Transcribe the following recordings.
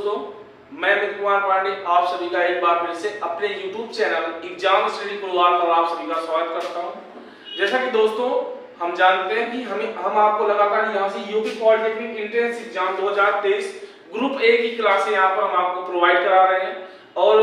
दोस्तों, मैं अमित कुमार पांडे आप सभी का एक बार फिर से अपने YouTube चैनल एग्जाम स्टडी परिवार पर आप सभी का स्वागत करता हूं। जैसा कि दोस्तों हम जानते हैं कि हम आपको लगातार यहां से UP polytechnic entrance exam 2023 group A की क्लासें यहां पर हम आपको प्रोवाइड करा रहे हैं। और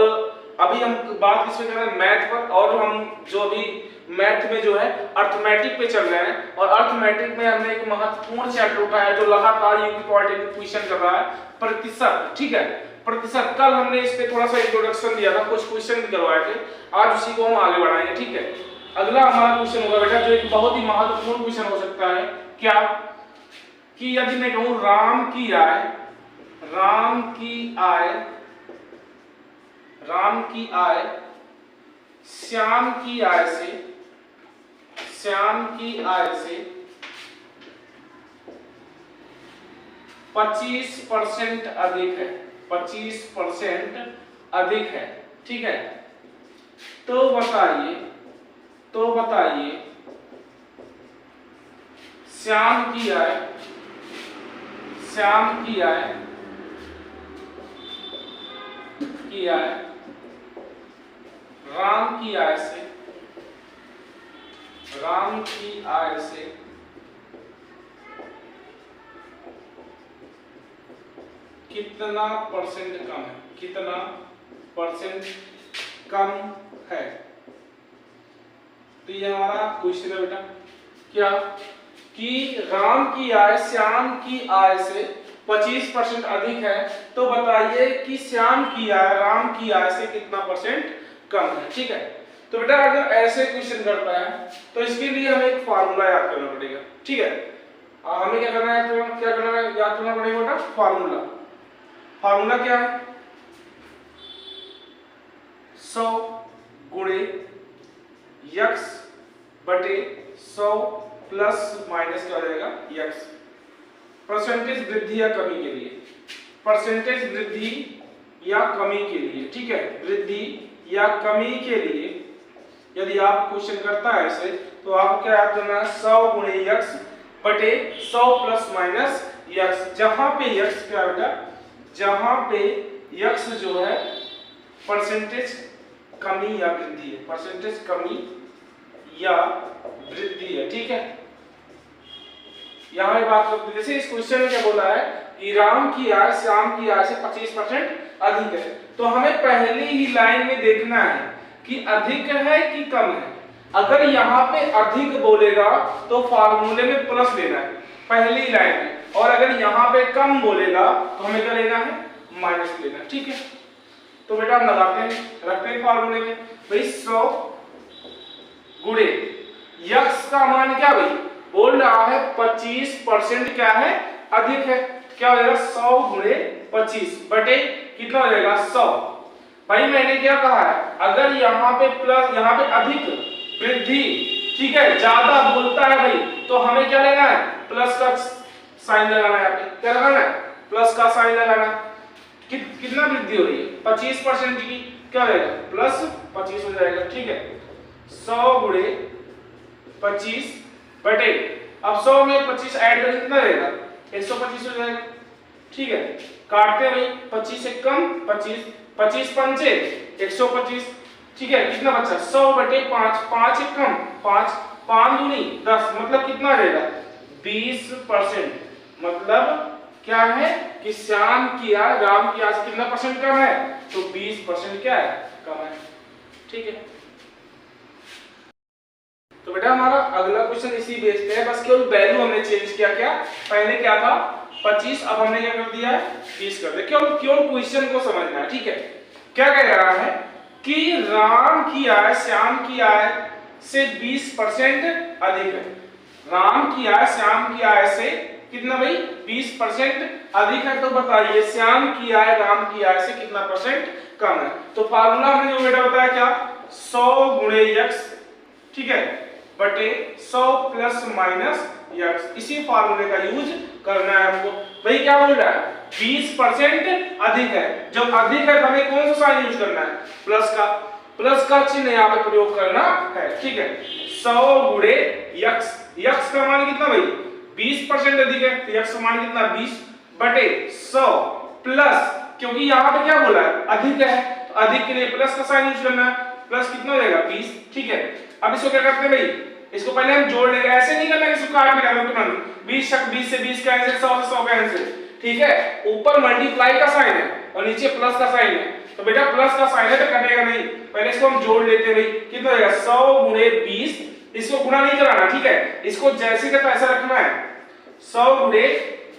अभी हम बात किस पे कर रहे हैं, मैथ पर। और हम जो अभी मैथ में जो है अर्थमेटिक पे चल रहे हैं और अर्थमेटिक में हमने एक महत्वपूर्ण चैप्टर उठाया जो लगातार यूपी पॉलिटेक्निक क्वेश्चन कर रहा है, प्रतिशत। ठीक है, प्रतिशत। कल हमने इस पे थोड़ा सा इंट्रोडक्शन दिया था, कुछ क्वेश्चन भी करवाए थे, आज उसी को हम आगे बढ़ाएंगे। ठीक है, अगला हमारा क्वेश्चन होगा बेटा जो एक बहुत ही महत्वपूर्ण क्वेश्चन हो सकता है, क्या कि यदि मैं कहूं राम की आय श्याम की आय से 25% अधिक है, 25% अधिक है। ठीक है, तो बताइए श्याम की आय राम की आय से कितना परसेंट कम है। तो ये हमारा क्वेश्चन है बेटा, क्या कि राम की आय श्याम की आय से 25% अधिक है, तो बताइए कि श्याम की आय राम की आय से कितना परसेंट कम है। ठीक है, तो बेटा अगर ऐसे क्वेश्चन करता है तो इसके लिए हमें एक फार्मूला याद करना पड़ेगा। ठीक है, हमें क्या करना है, याद करना पड़ेगा बेटा फार्मूला क्या है, 100 गुणे x बटे 100 प्लस माइनस क्या हो जाएगा x। परसेंटेज वृद्धि या कमी के लिए, ठीक है, वृद्धि या कमी के लिए यदि आप क्वेश्चन करता है ऐसे, तो आपको क्या याद करना है, 100 गुणे x बटे 100 प्लस माइनस x। जहां पे x क्या बेटा, जहां पे x जो है परसेंटेज कमी या वृद्धि है, परसेंटेज कमी या वृद्धि है। ठीक है, यहां बात करते हैं, जैसे इस क्वेश्चन में क्या बोला है कि राम की आय श्याम की आय से 25% अधिक है, तो हमें पहली ही लाइन में देखना है कि अधिक है कि कम है। अगर यहाँ पे अधिक बोलेगा तो फार्मूले में प्लस लेना है पहली लाइन में, और अगर यहाँ पे कम बोलेगा तो हमें क्या लेना है, माइनस लेना है। ठीक है, तो बेटा हम रखते हैं फार्मूले में भाई 100 गुणे x का मान क्या भाई बोल रहा है 25% क्या है, अधिक है। क्या हो जाएगा 100 गुणे 25 बटे कितना हो जाएगा 100। भाई मैंने क्या कहा है, अगर यहाँ पे प्लस यहाँ पे अधिक वृद्धि, ठीक है, ज्यादा बोलता है भाई, तो हमें क्या लेना है, प्लस का साइन लगाना है। यहाँ पे क्या लगाना है, प्लस का साइन लगाना। कितना वृद्धि हो रही है 25% की, क्या हो जाएगा प्लस 25 हो जाएगा। ठीक है, 100 गुणे 25 बटे, अब 100 में 25 ऐड कर कितना रहेगा 125 हो जाएगा। ठीक है, काटते भाई 25 से कम 25 पंचे 125। ठीक है, कितना बचा 100 बटे 5, 5 से कम 5, 5 दूनी 10, मतलब कितना रहेगा 20%। मतलब क्या है कि श्याम की आय राम की आय से कितना परसेंट कम है, तो 20% क्या है, कम है। ठीक है, तो बेटा हमारा अगला क्वेश्चन इसी बेस पे है, बस केवल वैल्यू हमने चेंज किया। क्या पहले क्या था 25, अब हमने क्या कर दिया है 20 कर दिया। केवल क्वेश्चन को समझना है। ठीक है, क्या कह रहा है कि राम की आय श्याम की आय से 20% अधिक है। राम की आय श्याम की आय से कितना भाई 20% अधिक है, तो बताइए श्याम की आय राम की आय से कितना परसेंट कम है। तो फार्मूला हमने जो बेटा बताया क्या, 100 गुणे x, ठीक है, बटे 100 प्लस माइनस x। इसी फार्मूले का यूज करना है हमको। भाई क्या बोल रहा है 20% अधिक है, जब अधिक है तो हमें कौन सा साइन यूज करना है, प्लस का चिन्ह यहाँ पे प्रयोग करना है। ठीक है, 100 गुणे x का मान कितना भाई 20% अधिक है, तो x का मान कितना 20 बटे 100 प्लस क्योंकि यहाँ पे क्या बोला है, अधिक है, तो अधिक के लिए प्लस का साइन यूज करना है। प्लस कितना हो जाएगा 20, ठीक है। अब इसको क्या करते हैं भाई, इसको पहले हम जोड़ लेंगे, ऐसे नहीं करना कि इसको काट के लगाओ तुरंत। 20 से 20 कैंसिल, 100 से 100 कैंसिल, ठीक है। ऊपर मल्टीप्लाई का साइन है और नीचे प्लस का साइन है, तो बेटा प्लस का साइन है तो कटेगा नहीं। पहले इसको हम जोड़ लेते हैं भाई, कितना हो जाएगा 100 गुणे 20, इसको गुणा नहीं कराना, ठीक है, इसको जैसे का तैसा रखना है। 100 गुणे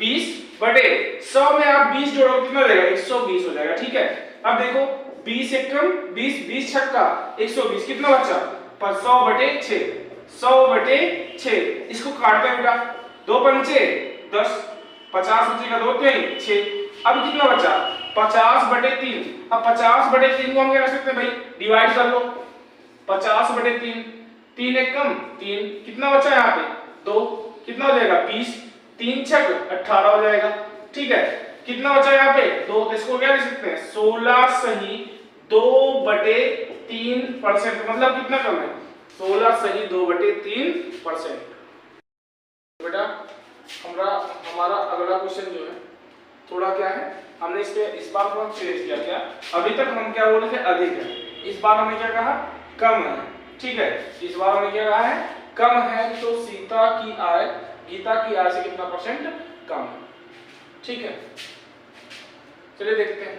20 बटे 100 में आप 20 जोड़ो कितना हो जाएगा 120 हो जाएगा, ठीक है। अब देखो 20 एकम 20, 20 छक्का 120, कितना बचा 100 बटे 6, 100 बटे 6, इसको काटते हैं बेटा, 2 पंचे 10, 50 बचेगा 2 3 6। अब कितना बचा 50 बटे 3, अब 50 बटे 3 को हम क्या कर सकते हैं भाई, डिवाइड कर लो, 50 बटे 3, 3 एकम 3, कितना बचा यहाँ पे 2, कितना हो जाएगा 20, 3 छक 18 हो जाएगा, ठीक है। कितना बचा यहाँ पे 2, तो इसको क्या लिख सकते हैं 16 सही 2 बटे 3%, मतलब कितना कम है 16 सही 2 बटे 3%। बेटा हमारा अगला क्वेश्चन जो है थोड़ा क्या है, हमने इस बार थोड़ा चेंज किया। क्या अभी तक हम क्या बोले थे अधिक है, इस बार हमने क्या कहा कम है, ठीक है। इस बार हमने क्या कहा है कम है, तो सीता की आय गीता की आय से कितना परसेंट कम है, ठीक है। चलिए देखते हैं।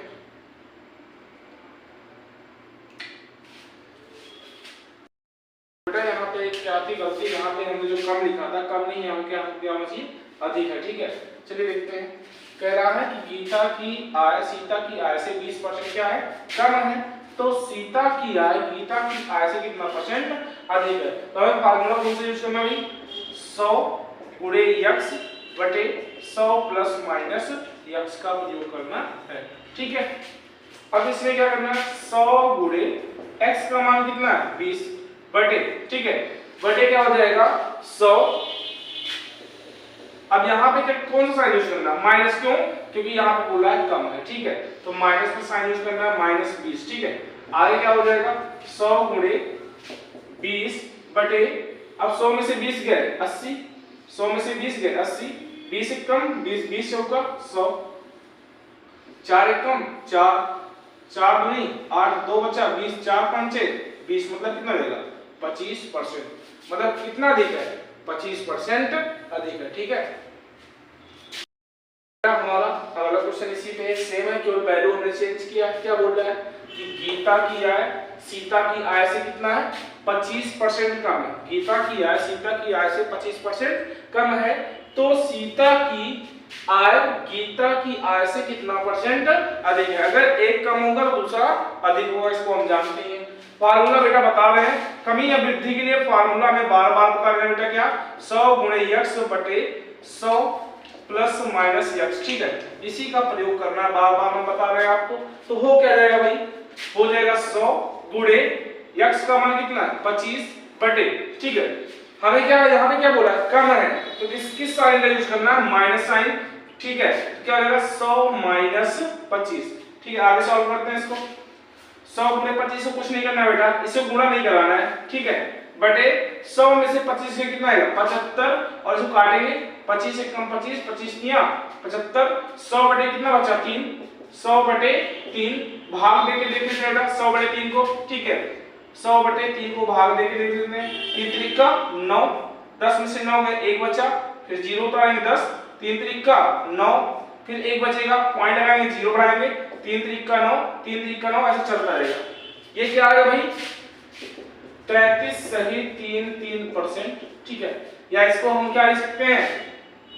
बेटा यहाँ पे क्या थी गलती, यहाँ पे हमने जो कम लिखा था, कम नहीं है, हम क्या होना चाहिए अधिक है, ठीक है। चलिए देखते हैं। कह रहा है कि गीता की आय सीता की आय से 20% क्या है कम है, तो सीता की आय गीता की आय से कितना परसेंट अधिक है। तो हमें फार्मूला कौन सा यूज करना है भाई, 100 गुणे x बटे 100 प्लस माइनस x का प्रयोग करना है, ठीक है। अब इसमें क्या करना है 100 गुणे x का मान कितना है 20 बटे, ठीक है, बटे क्या हो जाएगा 100। अब यहाँ पे कौन सा साइन यूज करना है माइनस, क्यों, क्योंकि यहाँ पे बोला है कम है, ठीक है, तो माइनस का साइन यूज करना है -20, ठीक है। आगे क्या हो जाएगा 100 गुणे 20 बटे, अब 100 में से 20 गए 80, 100 में से 20 गए 80, 20 एकम 20, 20 चौका 100, 4 एकम 4, 4 दूनी 8, 2 बचा 20, 4 पंचे 20, मतलब कितना देगा 25%, मतलब कितना अधिक है 25% अधिक है, ठीक है। हमारा अगला क्वेश्चन इसी पे सेम है, केवल वैल्यू हमने चेंज किया है। क्या बोल रहा है कि गीता की आय सीता की आय से कितना है 25% कम है, गीता की आय सीता की आय से 25% कम है, तो सीता की आय गीता की आय से कितना परसेंट अधिक है। अगर एक कम होगा तो दूसरा अधिक होगा, इसको हम जानते हैं। फार्मूला बेटा बता रहे हैं, कमी या वृद्धि के लिए फार्मूला में बार बार बता रहे हैं बेटा, क्या 100 गुणे x बटे 100 प्लस माइनस x, ठीक है, इसी का प्रयोग करना है, बार बार हम बता रहे हैं आपको। तो हो क्या जाएगा भाई, हो जाएगा 100 गुणे x का मान कितना है 25 बटे, ठीक है। हमें क्या यहाँ पे क्या बोला है कम है, तो किस साइन का यूज करना है माइनस साइन, ठीक है। क्या हो जाएगा 100 माइनस 25, ठीक है। आगे सॉल्व करते हैं इसको। 100 गुणे 25 से कुछ नहीं करना है बेटा, इसे गुणा नहीं कराना है, ठीक है, बटे 100 में से 25 से कितना आएगा 75, और इसको काटेंगे 25 से कम 25, 25 तिया 75, 100 बटे कितना बचा 3, 100 बटे 3 भाग देके देख लेते हैं बेटा 100 बटे 3 को, ठीक है, 100 बटे 3 को भाग देके देख लेते हैं, 3 त्रिक का 9, 10 में से 9 गए 1 बचा, फिर 0 उतारेंगे 10, 3 त्रिक का 9, फिर 1 बचेगा, पॉइंट लगाएंगे 0 बढ़ाएंगे, 3 त्रिक का 9, 3 त्रिक का 9, ऐसे चलता रहेगा। ये क्या आएगा भाई 33 सही 3%, ठीक है, या इसको हम क्या लिख सकते हैं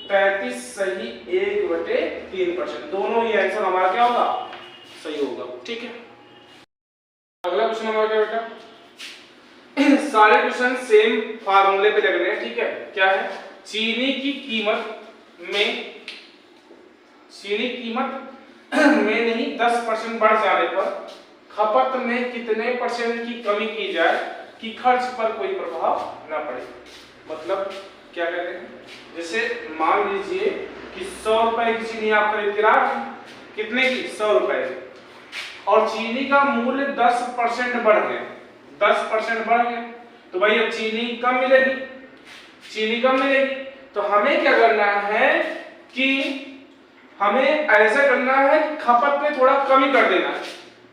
33 सही 1/3%, दोनों ही आंसर हमारा क्या होगा सही होगा, ठीक है। अगला क्वेश्चन हमारा क्या बेटा सारे क्वेश्चन सेम फार्मूले पे लग रहे हैं, ठीक है। क्या है चीनी की कीमत में नहीं 10% बढ़ जाने पर खपत में कितने परसेंट की कमी की जाए कि खर्च पर कोई प्रभाव न पड़े। मतलब क्या कहते हैं, जैसे मान लीजिए कि 100 रुपए की चीनी आप खरीद रहा है, कितने की 100 रुपए, और चीनी का मूल्य 10% बढ़ गया, 10% बढ़ गया, तो भाई अब चीनी कम मिलेगी, तो हमें क्या करना है कि हमें ऐसा करना है कि खपत में थोड़ा कमी कर देना,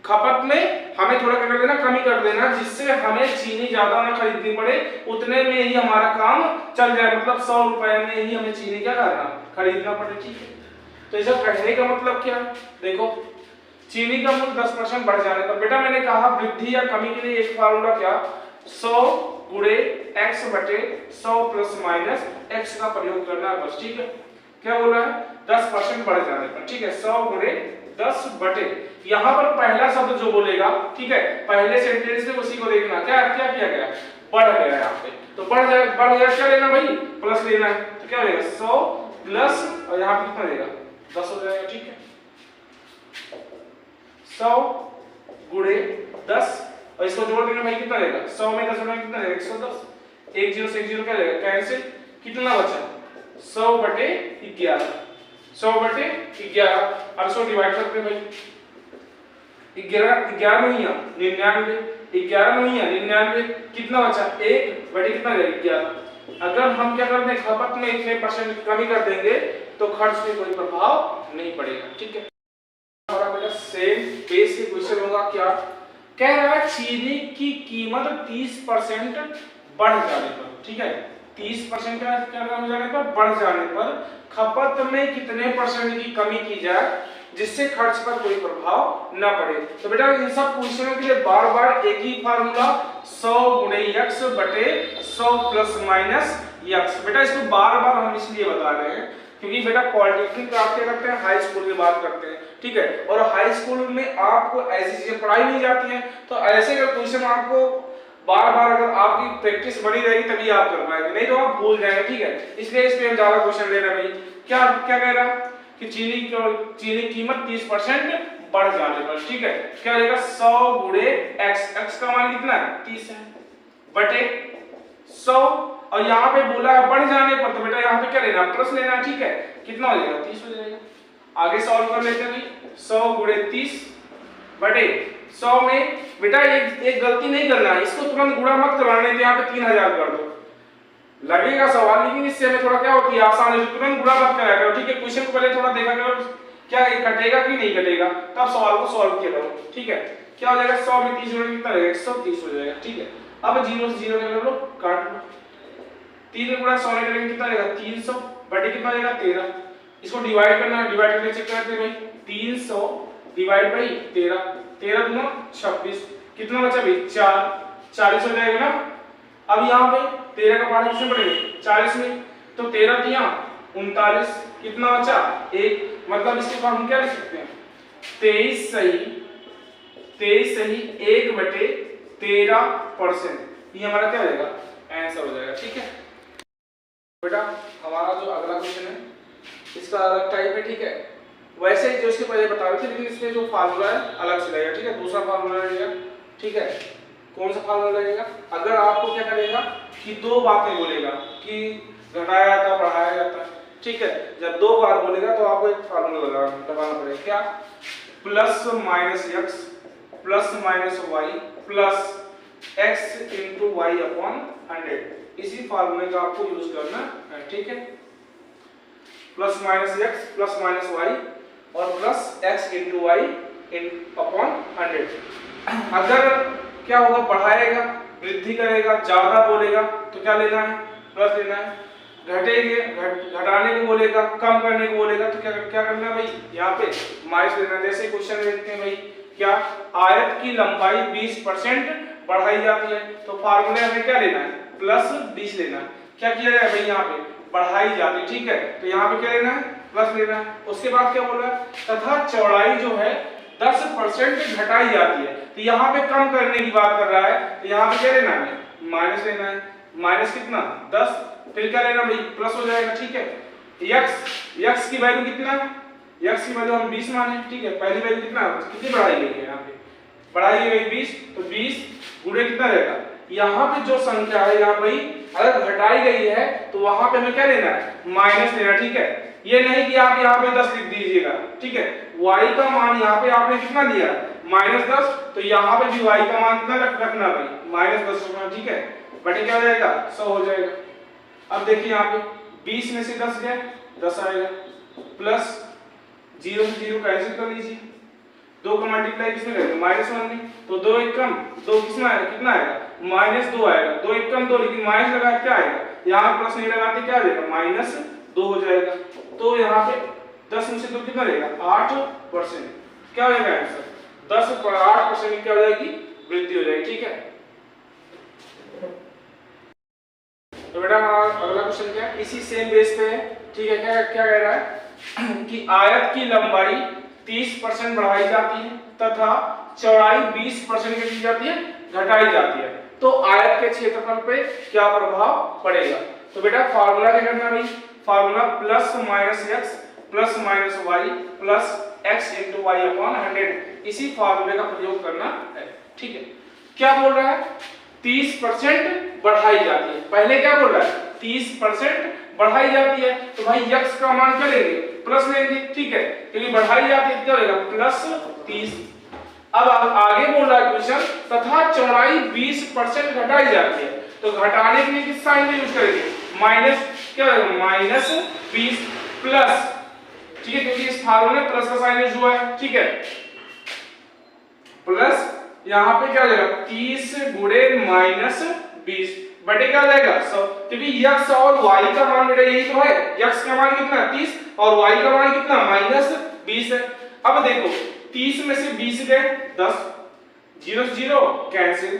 खपत में हमें थोड़ा क्या कर देना, कमी कर देना, जिससे हमें चीनी ज्यादा ना खरीदनी पड़े, उतने में ही हमारा काम चल जाए, मतलब 100 रुपए में ही हमें चीनी क्या करना, खरीदना पड़े। ठीक है, तो इसे कहने का मतलब क्या है, देखो चीनी का मूल्य 10% बढ़ जाने पर, बेटा मैंने कहा वृद्धि या कमी के लिए एक फार्मूला क्या, 100 गुणे x बटे 100 प्लस माइनस x का प्रयोग करना है बस। ठीक है, क्या बोल रहा है, 10% बढ़ जाने पर। ठीक है, 100 गुणे 10 बटे, यहाँ पर पहला शब्द जो बोलेगा, ठीक है, पहले सेंटेंस में उसी को देखना, क्या क्या किया गया, बढ़ गया यहाँ पे, तो बढ़ गया क्या लेना भाई, प्लस लेना है, तो क्या होगा 100 प्लस, और यहाँ पे कितना देगा 10 हो जाएगा। ठीक है, 100 गुणे 10, और इसको जोड़ देना भाई, कितना देगा 100 में 10 में कितना देगा 110, 1 0 से 1 0 क्या देगा कैंसिल, कितना बचा 100 बटे 11, 100 बटे 11। अब इसको डिवाइड करते हैं भाई, 11 नहीं है 99, 11 नहीं है 99, कितना बचा 1 बटे कितना देगा 11। अगर हम क्या करते हैं, खपत में इतने % कमी कर देंगे तो खर्च में कोई प्रभाव नहीं पड़ेगा। ठीक है, हमारा बेटा सेम बेसिक क्वेश्चन होगा, क्या कह रहा है, चीनी की कीमत 30% बढ़ जाने पर, ठीक है 30% क्या हो जाने पर, बढ़ जाने पर खपत में कितने % की कमी की जाए जिससे खर्च पर कोई प्रभाव न पड़े। तो बेटा इन सब क्वेश्चनों के लिए बार बार एक ही फार्मूला 100 गुणे x बटे 100 प्लस माइनस x। बेटा इसको बार बार हम इसलिए बता रहे हैं क्योंकि बेटा पॉलिटेक्निक आप क्या करते हैं, हाई स्कूल की बात करते हैं, ठीक है, और हाई स्कूल में आपको ऐसी चीजें पढ़ाई नहीं जाती हैं, तो ऐसे अगर क्वेश्चन आपको बार बार अगर आपकी प्रैक्टिस बनी रहेगी तभी आप कर पाएंगे, नहीं तो आप भूल जाएंगे। ठीक है, इसलिए इस पे हम ज्यादा क्वेश्चन ले रहे हैं भाई। क्या क्या कह रहा कि चीनी कीमत 30% बढ़ जाने पर, ठीक है, क्या हो जाएगा 100 गुणे x का मान कितना है 30 है, बटे 100, और यहाँ पे बोला है बढ़ जाने पर, तो बेटा यहाँ पे क्या लेना, प्लस लेना। ठीक है, कितना हो जाएगा 30 हो जाएगा। आगे सॉल्व कर लेते हैं भाई, 100 गुणे 30 बटे 100 में बेटा एक गलती नहीं करना है, इसको तुरंत गुणा मत करना, नहीं तो यहाँ पे 3000 कर दो, लगेगा सवाल, लेकिन इससे हमें थोड़ा क्या होती है आसान है, तुरंत गुणा मत कराया करो। ठीक है, क्वेश्चन को पहले थोड़ा देखा करो क्या ये कटेगा कि नहीं कटेगा, तब सवाल को सॉल्व किया करो। ठीक है, क्या हो जाएगा 100 में 30 जोड़ेंगे कितना रहेगा 130 हो जाएगा। ठीक है, अब 0 से 0 कर लो, काट लो, 3 गुणा 100 करेंगे कितना रहेगा 300 बटे कितना रहेगा 13। इसको डिवाइड करना है, डिवाइड करके चेक करते हैं भाई, 300 डिवाइड बाई 13, 13 दूना 26, कितना बचा भाई 4, 40 हो जाएगा ना। अब यहाँ पे 13 का पार्ट किसमें पड़ेगा 40 में, तो 13 दिया 39, कितना बचा 1, मतलब इसके बाद हम क्या लिख सकते हैं 23 सही 1 बटे 13%, ये हमारा क्या हो जाएगा आंसर हो जाएगा। ठीक है बेटा, हमारा जो अगला क्वेश्चन है इसका अलग टाइप है। ठीक है, वैसे जो इसके पहले बता रहे थे, लेकिन इसमें जो फार्मूला है अलग से लगेगा। ठीक है, दूसरा फार्मूला लगेगा। ठीक है, कौन सा फार्मूला लगेगा, अगर आपको क्या करेगा कि दो बातें बोलेगा कि घटाया जाता बढ़ाया जाता, ठीक है, जब दो बार बोलेगा तो आपको एक फार्मूला लगाना पड़ेगा, क्या plus minus x plus minus Y plus x into Y upon 100, इसी फार्मूले का आपको यूज करना है। ठीक है, plus minus x plus minus y और plus x into Y upon 100। अगर क्या होगा बढ़ाएगा वृद्धि करेगा ज्यादा बोलेगा तो क्या लेना है प्लस लेना है, घटाने को बोलेगा कम करने को बोलेगा तो क्या करना है भाई यहाँ पे माइनस लेना। जैसे क्वेश्चन देखते हैं भाई, क्या आयत की लंबाई 20% बढ़ाई जाती है, तो फार्मूले हमें क्या लेना है प्लस 20 लेना है। क्या किया जाए भाई यहाँ पे बढ़ाई जाती है, ठीक है, तो यहाँ पे क्या लेना है प्लस लेना है। उसके बाद क्या बोला तथा चौड़ाई जो है 10% घटाई जाती है, तो यहाँ पे कम करने की बात कर रहा है, तो यहाँ पे क्या लेना है माइनस लेना है, माइनस कितना 10, फिर क्या लेना भाई प्लस हो जाएगा। ठीक है, x की वैल्यू कितना है, x की वैल्यू हम 20 माने, ठीक है, पहली वैल्यू कितना कितनी बढ़ाई गई है यहाँ पे बढ़ाई गई 20, तो 20 गुणे कितना रहेगा, यहाँ पे जो संख्या है यहाँ भाई अगर घटाई गई है तो वहां पे हमें क्या लेना है माइनस लेना। ठीक है, ये नहीं कि आप यहाँ पे 10 लिख दीजिएगा, ठीक है, y का मान यहाँ पे आपने कितना दिया -10, तो यहाँ पे भी y का मान कितना रखना भाई -10 रखना। ठीक है, बटे क्या हो जाएगा 100 हो जाएगा। अब देखिए यहाँ पे 20 में से 10 गए 10 आएगा, प्लस जीरो से जीरो कैंसिल कर लीजिए, 2 का मल्टीप्लाई किसमें करेंगे -1 में, तो 2 1 कम 2 किसमें आएगा, कितना आएगा -2 आएगा, 2 1 कम 2, लेकिन माइनस लगा क्या आएगा, यहाँ प्लस नहीं लगाते क्या आ जाएगा -2 हो जाएगा। तो यहाँ पे 10 में से 2 कितना रहेगा 8%, क्या हो जाएगा आंसर 10 पर 8% की क्या हो जाएगी वृद्धि हो जाएगी। ठीक है, तो बेटा अगला क्वेश्चन क्या है, इसी सेम बेस पे है। ठीक है, क्या क्या कह रहा है कि आयत की लंबाई 30% बढ़ाई जाती है तथा चौड़ाई 20% की जाती है, घटाई जाती है, तो आयत के क्षेत्रफल पे क्या प्रभाव पड़ेगा। तो बेटा फार्मूला क्या करना भाई, formula +-x +-y +x × y/100, इसी फार्मूले का प्रयोग करना है। ठीक है, क्या बोल रहा है 30% बढ़ाई जाती है, पहले क्या बोल रहा है 30% बढ़ाई जाती है, तो भाई x का मान क्या लेंगे प्लस लेंगे। ठीक है, क्योंकि बढ़ाई जाती है क्या होगा +30। अब आगे बोल रहा है क्वेश्चन तथा चौड़ाई 20% घटाई जाती है, तो घटाने के लिए किस साइन का यूज करेंगे माइनस, क्या होगा -20 प्लस। ठीक है, क्योंकि इस फार्मूले में प्लस का साइन यूज हुआ है। ठीक है, प्लस यहाँ पे क्या हो जाएगा 30 × -20 बटे क्या हो जाएगा 100, क्योंकि x और y का मान बेटा यही तो है, x का मान कितना 30 और y का मान कितना -20 है। अब देखो 30 में से 20 गए 10, 0 से 0 कैंसिल,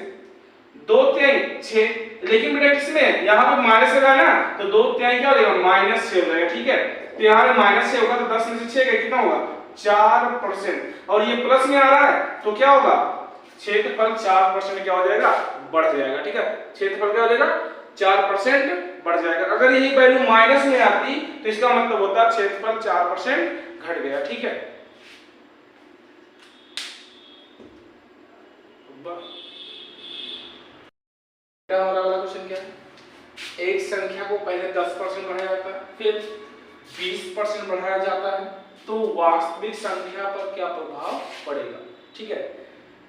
2 3 6, लेकिन बेटा किसमें यहाँ पे माइनस लगा ना, तो 2 3 क्या हो जाएगा -6 हो जाएगा। ठीक है, तो यहाँ पे -6 होगा तो 10 में से 6 गए कितना होगा 4%, और ये प्लस में आ रहा है तो क्या होगा क्षेत्रफल 4% क्या हो जाएगा बढ़ जाएगा। ठीक है, क्षेत्रफल क्या हो जाएगा 4% बढ़ जाएगा। अगर यही वैल्यू माइनस में आती तो इसका मतलब होता है क्षेत्रफल 4% घट गया। ठीक है, हमारा अगला क्वेश्चन क्या है, एक संख्या को पहले 10% बढ़ाया जाता है फिर 20% बढ़ाया जाता है, तो वास्तविक संख्या पर क्या प्रभाव पड़ेगा। ठीक है,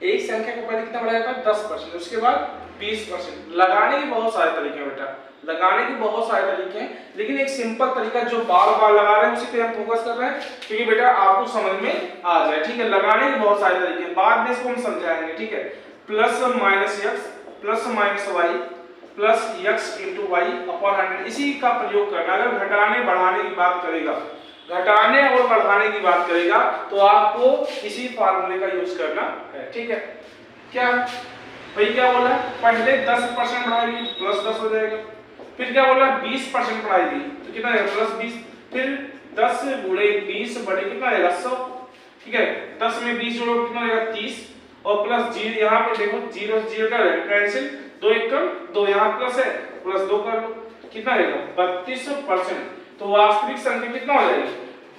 एक संख्या को पहले कितना बढ़ाया जाता है 10%, उसके बाद 20%। लगाने के बहुत सारे तरीके हैं बेटा, लगाने के बहुत सारे तरीके हैं, लेकिन एक सिंपल तरीका जो बार बार लगा रहे हैं उसी पे हम फोकस कर रहे हैं, क्योंकि बेटा आपको समझ में आ जाए। ठीक है, लगाने के बहुत सारे तरीके हैं, बाद में इसको हम समझाएंगे। ठीक है, +-x +-y +x × y/100, इसी का प्रयोग करना। अगर घटाने बढ़ाने की बात करेगा, घटाने और बढ़ाने की बात करेगा तो आपको इसी फार्मूले का यूज करना है। ठीक है, क्या भाई क्या बोला पहले 10% बढ़ाएगी +10 हो जाएगा, फिर क्या बोला 20% बढ़ाएगी तो कितना आएगा +20, फिर 10 × 20 बटे कितना आएगा 100। ठीक है, 10 में 20 जोड़ो कितना आएगा 30, और प्लस 0 यहाँ पे देखो 0 0 का कैंसिल, 2 1 कम 2, यहाँ प्लस है +2 कर लो कितना आएगा 32%। तो वास्तविक संख्या कितना हो जाएगी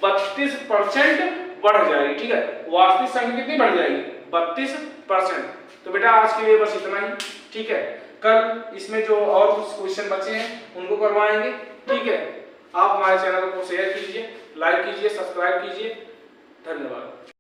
32% बढ़ जाएगी। ठीक है, वास्तविक संख्या कितनी बढ़ जाएगी 32%। तो बेटा आज के लिए बस इतना ही। ठीक है, कल इसमें जो और कुछ क्वेश्चन बचे हैं उनको करवाएंगे। ठीक है, आप हमारे चैनल को शेयर कीजिए, लाइक कीजिए, सब्सक्राइब कीजिए। धन्यवाद।